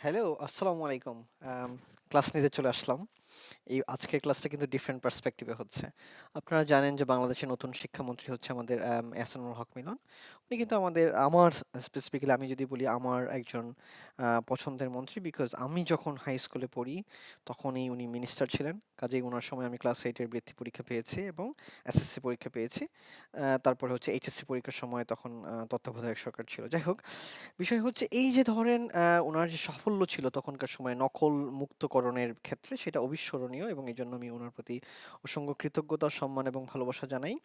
Hello, আসসালামু আলাইকুম। Class নিতে চলে আসলাম। এই আজকের ক্লাসটা কিন্তু ডিফারেন্ট পার্সপেক্টিভে হচ্ছে। আপনারা জানেন যে বাংলাদেশের নতুন শিক্ষামন্ত্রী হচ্ছে আমাদের এহসানুল হক মিলন। উনি কিন্তু আমার স্পেসিফিক্যালি আমি যদি বলি আমার একজন পছন্দের মন্ত্রী বিকজ আমি যখন হাই স্কুলে পড়ি তখনই উনি মিনিস্টার ছিলেন। কাজেই উনার সময় আমি ক্লাস 8 এর বৃত্তি পরীক্ষা পেয়েছি এবং এসএসসি পরীক্ষা পেয়েছি। তারপরে হচ্ছে এইচএসসি পরীক্ষার সময় তখন তত্ত্বাবধায়ক সরকার ছিল। যাই হোক বিষয় হচ্ছে এই যে ধরেন উনার যে সাফল্য ছিল তখনকার সময়ে নকল মুক্তকরণের ক্ষেত্রে সেটা অবিস্মরণীয় এবং এজন্য আমি উনার প্রতি অসংখ্য কৃতজ্ঞতা, সম্মান এবং ভালোবাসা জানাই।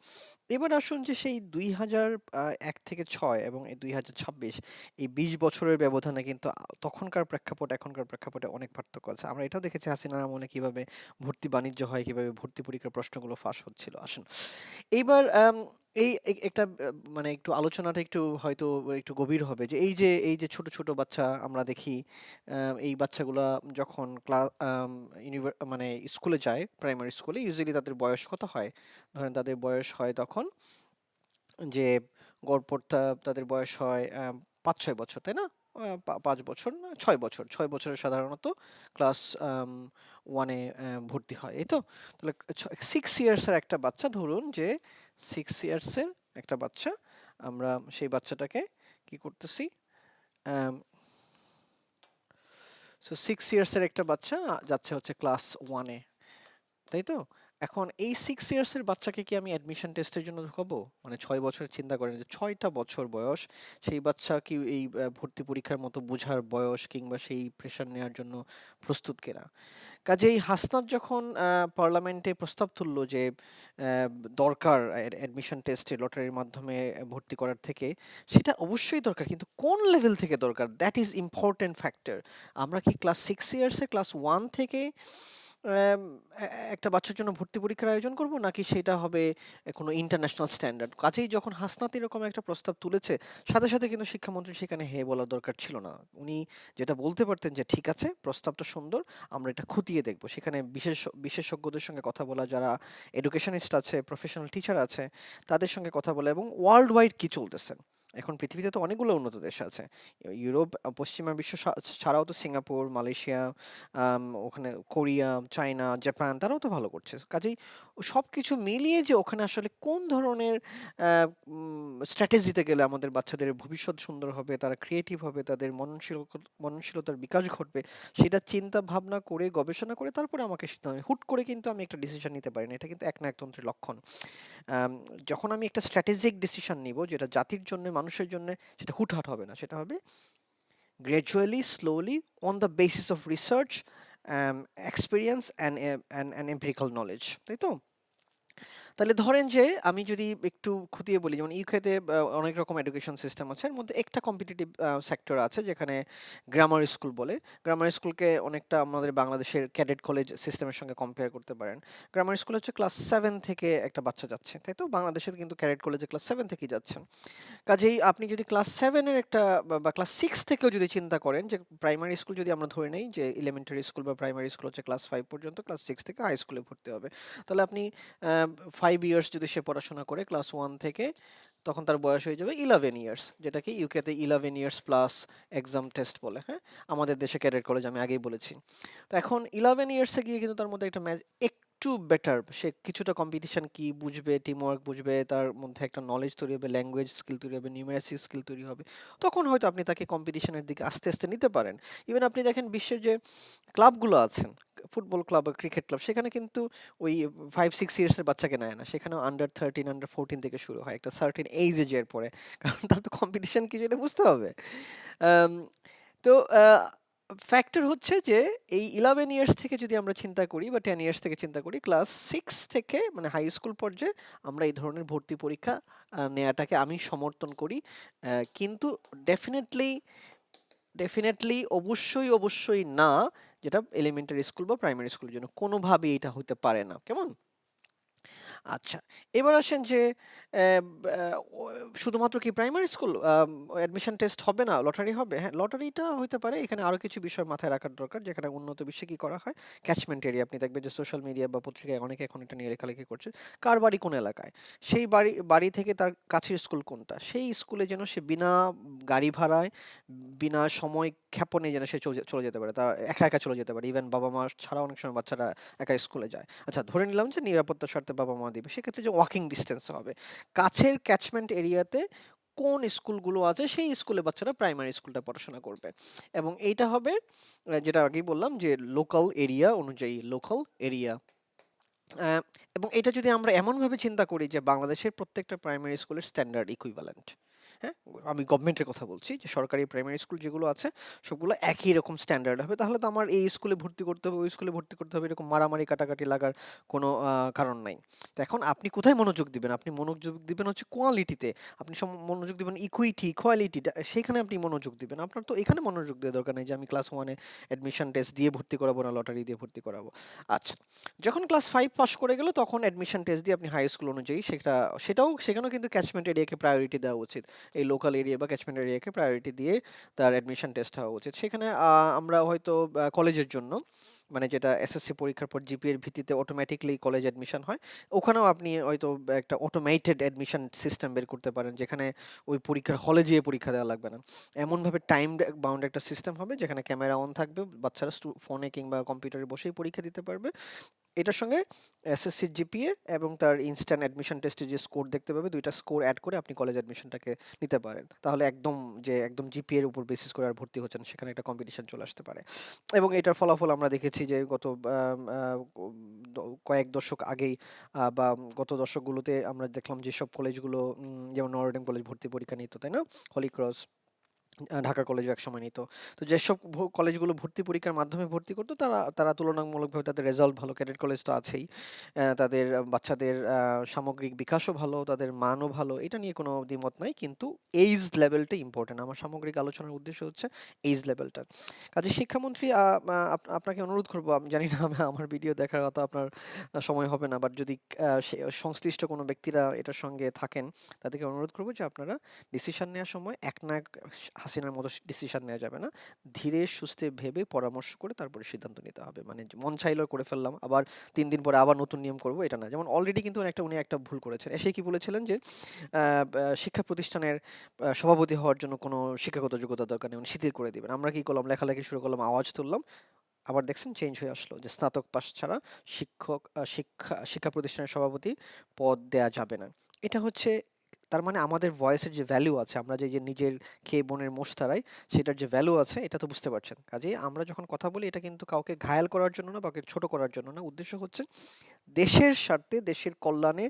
এবার আসুন যে সেই ২০০১ থেকে ৬ এবং এই ২০২৬ এই ২০ বছরের ব্যবধানে কিন্তু তখনকার প্রেক্ষাপট এখনকার প্রেক্ষাপটে অনেক পার্থক্য আছে। আমরা এটাও দেখেছি হাসিনার আমলে কিভাবে ভর্তি বাণিজ্য হয়, কিভাবে ভর্তি পরীক্ষার প্রশ্নগুলো ফাঁস হচ্ছিল। আসুন এইবার একটা মানে একটু আলোচনাটা একটু হয়তো একটু গভীর হবে যে এই যে ছোট ছোট বাচ্চা আমরা দেখি এই বাচ্চাগুলা যখন মানে স্কুলে যায় প্রাইমারি স্কুলে ইউজুয়ালি তাদের বয়স কত হয় ধরেন তাদের বয়স হয় তখন যে গড়পড়তা তাদের বয়স হয় ৫-৬ বছর তাই না ৫ বছর না ৬ বছর ৬ বছরে সাধারণত ক্লাস ওয়ানে ভর্তি হয় এই তো তাহলে 6 ইয়ার্সের একটা বাচ্চা ধরুন যে 6 ইয়ার্সের একটা বাচ্চা আমরা সেই বাচ্চাটাকে কি করতেছি সো 6 ইয়ার্সের একটা বাচ্চা যাচ্ছে হচ্ছে ক্লাস ওয়ানে তাই তো? এখন এই 6 ইয়ার্স এর বাচ্চাকে কি আমি অ্যাডমিশন টেস্টের জন্য ঢোকাবো? মানে ৬ বছরের চিন্তা করেন যে ৬ টা বছর বয়স, সেই বাচ্চা কি এই ভর্তি পরীক্ষার মতো বোঝার বয়স কিংবা সেই প্রেশার নেয়ার জন্য প্রস্তুত কিনা? কাজেই হাসনাত যখন পার্লামেন্টে প্রস্তাব তুললো যে দরকার অ্যাডমিশন টেস্টে লটারির মাধ্যমে ভর্তি করার থেকে, সেটা অবশ্যই দরকার। কিন্তু কোন লেভেল থেকে দরকার? That is important factor. আমরা কি ক্লাস 6 ইয়ার্সে ক্লাস 1 থেকে অ্যাম একটা বাচ্চার জন্য ভর্তি পরীক্ষার আয়োজন করব নাকি সেটা হবে কোনো ইন্টারন্যাশনাল স্ট্যান্ডার্ড? কাজেই যখন হাসনাত এরকম একটা প্রস্তাব তুলেছে, সাথে, সাথে কিন্তু শিক্ষামন্ত্রী সেখানে হ্যাঁ বলার দরকার ছিল না। উনি যেটা বলতে পারতেন যে, "ঠিক আছে, প্রস্তাবটা সুন্দর, আমরা এটা খতিয়ে দেখব।" সেখানে বিশেষজ্ঞদের সঙ্গে কথা বলা, যারা এডুকেশনিস্ট আছে, প্রফেশনাল টিচার আছে, তাদের সঙ্গে কথা বলা এবং ওয়ার্লড ওয়াইড কি চলতেছে। এখন পৃথিবীতে তো অনেকগুলো উন্নত দেশ আছে। ইউরোপ, পশ্চিমা বিশ্ব ছাড়াও তো সিঙ্গাপুর, মালয়েশিয়া ওখানে কোরিয়া, চায়না, জাপান তারাও তো ভালো করছে। কাজেই সবকিছু মিলিয়ে যে ওখানে আসলে কোন ধরনের স্ট্র্যাটেজিতে গেলে আমাদের বাচ্চাদের ভবিষ্যৎ সুন্দর হবে, তারা ক্রিয়েটিভ হবে, তাদের মননশীলতার বিকাশ ঘটবে, সেটা চিন্তা ভাবনা করে গবেষণা করে তারপরে আমাকে সিদ্ধান্ত হুট করে কিন্তু আমি একটা ডিসিশন নিতে পারি না। এটা কিন্তু একনায়কতন্ত্রের লক্ষণ। আম যখন আমি একটা স্ট্র্যাটেজিক ডিসিশন নিব যেটা জাতির জন্য, মানুষের জন্য, সেটা হুটহাট হবে না। সেটা হবে gradually, slowly, on the basis of research, experience and empirical knowledge তাই তো তাহলে ধরেন যে আমি যদি একটু খুঁটিয়ে বলি যেমন ইউকেতে অনেক রকম এডুকেশন সিস্টেম আছে এর মধ্যে একটা কম্পিটিটিভ সেক্টর আছে যেখানে গ্রামার স্কুল বলে গ্রামার স্কুলকে অনেকটা আমাদের বাংলাদেশের ক্যাডেট কলেজ সিস্টেমের সঙ্গে কম্পেয়ার করতে পারেন গ্রামার স্কুল হচ্ছে ক্লাস 7 থেকে একটা বাচ্চা যাচ্ছে তাই তো বাংলাদেশে কিন্তু ক্যাডেট কলেজে ক্লাস 7 থেকেই যাচ্ছেন কাজেই আপনি যদি ক্লাস 7 এর একটা বা ক্লাস 6 থেকেও যদি চিন্তা করেন যে প্রাইমারি স্কুল যদি আমরা ধরে নেই যে এলিমেন্টারি স্কুল বা প্রাইমারি স্কুল হচ্ছে ক্লাস 5 পর্যন্ত ক্লাস 6 থেকে হাই স্কুলে ভর্তি হবে তাহলে আপনি 5 ইয়ার্স যদি সে পড়াশোনা করে ক্লাস 1 থেকে তখন তার বয়স হয়ে যাবে 11 ইয়ার্স যেটাকে ইউকেতে 11 ইয়ার্স প্লাস এক্সাম টেস্ট বলে হ্যাঁ আমাদের দেশে ক্যাডেট কলেজ আমি আগেই বলেছি তো এখন 11 ইয়ার্সে গিয়ে কিন্তু তার মধ্যে একটা একটু বেটার সে কিছুটা কম্পিটিশন কি বুঝবে টিম ওয়ার্ক বুঝবে তার মধ্যে একটা নলেজ তৈরি হবে ল্যাঙ্গুয়েজ স্কিল তৈরি হবে নিউমেরাসি স্কিল তৈরি হবে তখন হয়তো আপনি তাকে কম্পিটিশনের দিকে আস্তে আস্তে নিতে পারেন ইভেন আপনি দেখেন বিশ্বের যে ক্লাবগুলো আছেন ফুটবল ক্লাব বা ক্রিকেট ক্লাব সেখানে কিন্তু ওই 5-6 ইয়ার্সের বাচ্চাকে নেয় না সেখানেও আন্ডার 13 আন্ডার 14 থেকে শুরু হয় একটা সার্টেন এইজ এর পরে কারণ তার তো কম্পিটিশন কি সেটা বুঝতে হবে আম, তো ফ্যাক্টর হচ্ছে যে এই 11 ইয়ার্স থেকে যদি আমরা চিন্তা করি বা 10 ইয়ার্স থেকে চিন্তা করি ক্লাস 6 থেকে মানে হাই স্কুল পর্যায়ে আমরা এই ধরনের ভর্তি পরীক্ষা নেওয়াটাকে আমি সমর্থন করি কিন্তু ডেফিনেটলি ডেফিনেটলি অবশ্যই অবশ্যই না যেটা এলিমেন্টারি স্কুল বা প্রাইমারি স্কুলের জন্য কোনোভাবেই এটা হতে পারে না কেমন আচ্ছা, এবার আসেন যে শুধুমাত্র কি প্রাইমারি স্কুল অ্যাডমিশন টেস্ট হবে না, লটারি হবে? হ্যাঁ, লটারিটা হইতে পারে। এখানে আরো কিছু বিষয় মাথায় রাখার দরকার, যেখানে উন্নত বিশ্বে কি করা হয়, ক্যাচমেন্ট এরিয়া। আপনি দেখবেন যে সোশ্যাল মিডিয়া বা পত্রিকায় অনেকে এখন এটা নিয়ে লেখালেখি করছে। কার বাড়ি কোন এলাকায়, সেই বাড়ি বাড়ি থেকে তার কাছের স্কুল কোনটা, সেই স্কুলে যেন সে বিনা গাড়ি ভাড়ায়, বিনা সময় ক্ষেপণে যেন সে চলে চলে যেতে পারে, তা একা একা চলে যেতে পারে। ইভেন বাবা মা ছাড়া অনেক সময় বাচ্চারা একা স্কুলে যায়। আচ্ছা, ধরে নিলাম যে নিরাপত্তার স্বার্থে বাবা মা দিবে, সেক্ষেত্রে যে ওয়াকিং ডিস্টেন্স হবে, কাছের ক্যাচমেন্ট এরিয়াতে কোন স্কুলগুলো আছে সেই স্কুলে বাচ্চারা প্রাইমারি স্কুলটা পড়াশোনা করবে। এবং এইটা হবে যেটা আগেই বললাম যে লোকাল এরিয়া অনুযায়ী, লোকাল এরিয়া। এবং এটা যদি আমরা এমনভাবে চিন্তা করি যে বাংলাদেশের প্রত্যেকটা প্রাইমারি স্কুলের স্ট্যান্ডার্ড ইকুইভ্যালেন্ট, হ্যাঁ, আমি গভর্নমেন্টের কথা বলছি, যে সরকারি প্রাইমারি স্কুল যেগুলো আছে সবগুলো একই রকম স্ট্যান্ডার্ড হবে, তাহলে তো আমার এই স্কুলে ভর্তি করতে হবে, ওই স্কুলে ভর্তি করতে হবে, এরকম মারামারি কাটাকাটি লাগার কোনো কারণ নাই। তো এখন আপনি কোথায় মনোযোগ দিবেন? আপনি মনোযোগ দিবেন হচ্ছে কোয়ালিটিতে। আপনি মনোযোগ দিবেন ইকুইটি, কোয়ালিটি, সেখানে আপনি মনোযোগ দিবেন। আপনার তো এখানে মনোযোগ দেওয়ার দরকার নেই যে আমি ক্লাস ওয়ানে অ্যাডমিশন টেস্ট দিয়ে ভর্তি করাবো না লটারি দিয়ে ভর্তি করাবো। আচ্ছা, যখন ক্লাস 5 পাস করে গেল তখন অ্যাডমিশন টেস্ট দিয়ে আপনি হাই স্কুল অনুযায়ী সেখানেও কিন্তু ক্যাচমেন্ট এরিয়াকে প্রায়োরিটি দেওয়া উচিত। এই লোকাল এরিয়া বা ক্যাচমেন্ট এরিয়াকে প্রায়োরিটি দিয়ে তার অ্যাডমিশন টেস্ট হওয়া উচিত। সেখানে আমরা হয়তো কলেজের জন্য, মানে যেটা এসএসসি পরীক্ষার পর জিপিএ এর ভিত্তিতে অটোমেটিক্যালি কলেজ অ্যাডমিশন হয়, ওখানেও আপনি হয়তো একটা অটোমেটেড অ্যাডমিশন সিস্টেম বের করতে পারেন, যেখানে ওই পরীক্ষার হলে যেয়ে পরীক্ষা দেওয়া লাগবে না। এমনভাবে টাইম বাউন্ড একটা সিস্টেম হবে যেখানে ক্যামেরা অন থাকবে, বাচ্চারা ফোনে কিংবা কম্পিউটারে বসেই পরীক্ষা দিতে পারবে। এটার সঙ্গে এসএসসির জিপিএ এবং তার ইনস্ট্যান্ট অ্যাডমিশন টেস্টে যে স্কোর দেখতে পাবে, দুইটা স্কোর অ্যাড করে আপনি কলেজ অ্যাডমিশনটাকে নিতে পারেন। তাহলে একদম জিপিএ এর উপর বেসিস করে আর ভর্তি হচ্ছেন, সেখানে একটা কম্পিটিশন চলে আসতে পারে। এবং এটার ফলাফল আমরা দেখেছি যে গত কয়েক দশক আগেই বা গত দশকগুলোতে আমরা দেখলাম যেসব কলেজগুলো যেমন নটরডেম কলেজ ভর্তি পরীক্ষা নিত, তাই না? হলি ক্রস, ঢাকা কলেজও একসময় নিত। তো যেসব কলেজগুলো ভর্তি পরীক্ষার মাধ্যমে ভর্তি করতো, তারা তারা তুলনামূলকভাবে তাদের রেজাল্ট ভালো, ক্যাডেট কলেজ তো আছেই। তাদের বাচ্চাদের সামগ্রিক বিকাশও ভালো, তাদের মানও ভালো, এটা নিয়ে কোনো দ্বিমত নাই। কিন্তু এইজ লেভেলটা ইম্পর্টেন্ট। আমার সামগ্রিক আলোচনার উদ্দেশ্য হচ্ছে এইজ লেভেলটা। কাজে শিক্ষামন্ত্রী, আপনাকে অনুরোধ করবো, আমি জানি না আমার ভিডিও দেখার কথা আপনার সময় হবে না, বাট যদি সংশ্লিষ্ট কোনো ব্যক্তিরা এটার সঙ্গে থাকেন, তাদেরকে অনুরোধ করবো যে আপনারা ডিসিশন নেওয়ার সময় একনাক হাসিনার মতো ডিসিশন নেওয়া যাবে না। ধীরে সুস্থে ভেবে পরামর্শ করে তারপরে সিদ্ধান্ত নিতে হবে। মানে মন চাইলো করে ফেললাম, আবার ৩ দিন পরে আবার নতুন নিয়ম করব, এটা না। যেমন অলরেডি কিন্তু উনি একটা ভুল করেছেন। এসে কি বলেছিলেন যে শিক্ষা প্রতিষ্ঠানের সভাপতি হওয়ার জন্য কোনো শিক্ষাগত যোগ্যতা দরকার নেই, উনি শিথিল করে দিবেন। আমরা কি করলাম? লেখালেখি শুরু করলাম, আওয়াজ তুললাম। আবার দেখছেন চেঞ্জ হয়ে আসলো যে স্নাতক পাস ছাড়া শিক্ষা প্রতিষ্ঠানের সভাপতি পদ দেয়া যাবে না। এটা হচ্ছে, তার মানে আমাদের ভয়েসের যে ভ্যালু আছে, আমরা যে নিজের খেয়ে বোনের মোষ তাড়াই, সেটার যে ভ্যালু আছে এটা তো বুঝতে পারছেন। কাজেই আমরা যখন কথা বলি, এটা কিন্তু কাউকে ঘায়াল করার জন্য না বা কাউকে ছোট করার জন্য না। উদ্দেশ্য হচ্ছে দেশের স্বার্থে, দেশের কল্যাণে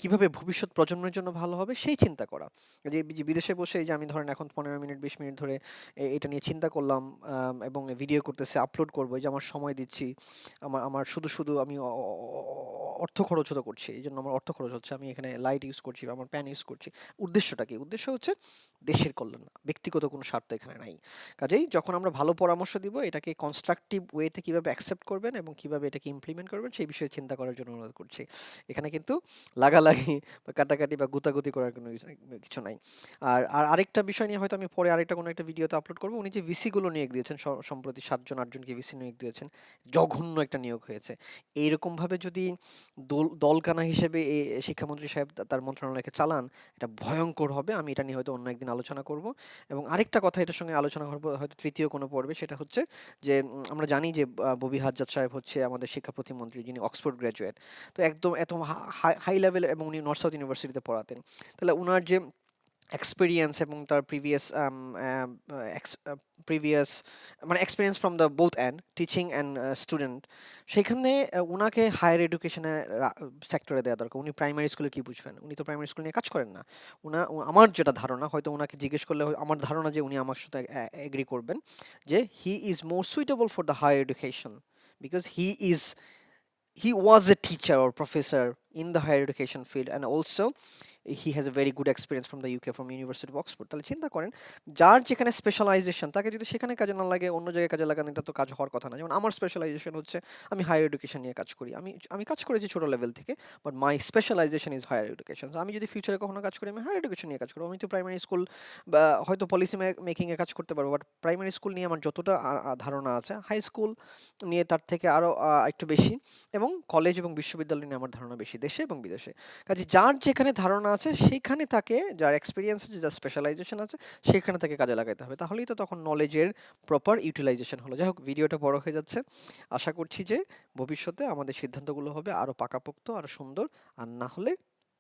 কিভাবে ভবিষ্যৎ প্রজন্মের জন্য ভালো হবে সেই চিন্তা করা। যে বিদেশে বসে এই যে আমি ধরেন এখন 15 মিনিট 20 মিনিট ধরে এটা নিয়ে চিন্তা করলাম, এবং ভিডিও করতেছি, আপলোড করবো, এই যে আমার সময় দিচ্ছি, আমার শুধু শুধু আমি অর্থ খরচ তো করছি, এই জন্য আমার অর্থ খরচ হচ্ছে, আমি এখানে লাইট ইউজ করছি, আমার প্যান ইউজ করছি। উদ্দেশ্যটা কি? উদ্দেশ্য হচ্ছে দেশের কল্যাণ, না ব্যক্তিগত কোনো স্বার্থ এখানে নাই। কাজেই যখন আমরা ভালো পরামর্শ দিব, এটাকে কনস্ট্রাকটিভ ওয়েতে কিভাবে অ্যাকসেপ্ট করবেন এবং কিভাবে এটাকে ইমপ্লিমেন্ট করবেন সেই বিষয়ে চিন্তা করার জন্য অনুরোধ করছি। এখানে কিন্তু লাগালাগি বা কাটাকাটি বা গুতাগুতি করার কোনো কিছু নাই। আর আরেকটা বিষয় নিয়ে হয়তো আমি পরে আরেকটা কোনো একটা ভিডিওতে আপলোড করবো। উনি যে ভিসি গুলো নিয়োগ দিয়েছেন, সম্প্রতি 7 জন 8 জনকে ভিসি নিয়োগ দিয়েছেন, জঘন্য একটা নিয়োগ হয়েছে। এইরকম ভাবে যদি দলকানা হিসেবে শিক্ষামন্ত্রী সাহেব তার মন্ত্রণালয়কে চালান, এটা ভয়ঙ্কর হবে। আমি এটা নিয়ে হয়তো অন্য একদিন আলোচনা করব। এবং আরেকটা কথা এটার সঙ্গে আলোচনা করবো হয়তো তৃতীয় কোনো পর্বে, সেটা হচ্ছে যে আমরা জানি যে ববি হাজ্জাদ সাহেব হচ্ছে আমাদের শিক্ষা প্রতিমন্ত্রী, যিনি অক্সফোর্ড গ্র্যাজুয়েট। তো একদম এত হাই লেভেল, এবং উনি নর্থ সাউথ ইউনিভার্সিটিতে পড়াতেন। তাহলে উনার যে এক্সপেরিয়েন্স এবং তার প্রিভিয়াস মানে experience from the both and teaching and student, সেখানে উনাকে হায়ার এডুকেশনে সেক্টরে দেওয়া দরকার। উনি প্রাইমারি স্কুলে কি বুঝবেন? উনি তো প্রাইমারি স্কুল নিয়ে কাজ করেন না। আমার যেটা ধারণা, হয়তো উনাকে জিজ্ঞেস করলে আমার ধারণা যে উনি আমার সাথে এগ্রি করবেন, যে he is more suitable for the higher education, because he was a teacher or professor in the higher education field, and also he has a very good experience from the UK, from university of Oxford, তাহলে চিন্তা করেন যার যেখানে specialisation, তাকে যদি সেখানে কাজে না লাগে অন্য জায়গায় কাজে লাগান, এটা তো কাজ হওয়ার কথা না। যেমন আমার স্পেশালাইজেশন হচ্ছে আমি হায়ার এডুকেশন নিয়ে কাজ করি, আমি কাজ করেছি ছোট লেভেল থেকে, but my specialization is higher education. আমি যদি ফিউচারে কখনো কাজ করি আমি হায়ার এডুকেশন নিয়ে কাজ করবো। আমি তো প্রাইমারি স্কুল বা হয়তো পলিসি মেকিংয়ে কাজ করতে পারবো, বাট প্রাইমারি স্কুল নিয়ে আমার যতটা ধারণা আছে, হাই স্কুল নিয়ে তার থেকে আরও একটু বেশি, এবং কলেজ এবং বিশ্ববিদ্যালয় নিয়ে আমার ধারণা বেশি, দেশে এবং বিদেশে। কাজে যার যেখানে ধারণা আছে সেইখানে তাকে, যার এক্সপিরিয়েন্স আছে, যার স্পেশালাইজেশন আছে, সেখানে তাকে কাজে লাগাতে হবে, তাহলেই তো তখন নলেজের প্রপার ইউটিলাইজেশন হলো। যাই হোক, ভিডিওটা বড় হয়ে যাচ্ছে। আশা করছি যে ভবিষ্যতে আমাদের সিদ্ধান্তগুলো হবে আরও পাকাপোক্ত, আরও সুন্দর, আর না হলে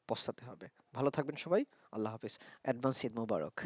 পস্তাতে হবে। ভালো থাকবেন সবাই। আল্লাহ হাফিজ। অ্যাডভান্স ঈদ মোবারক।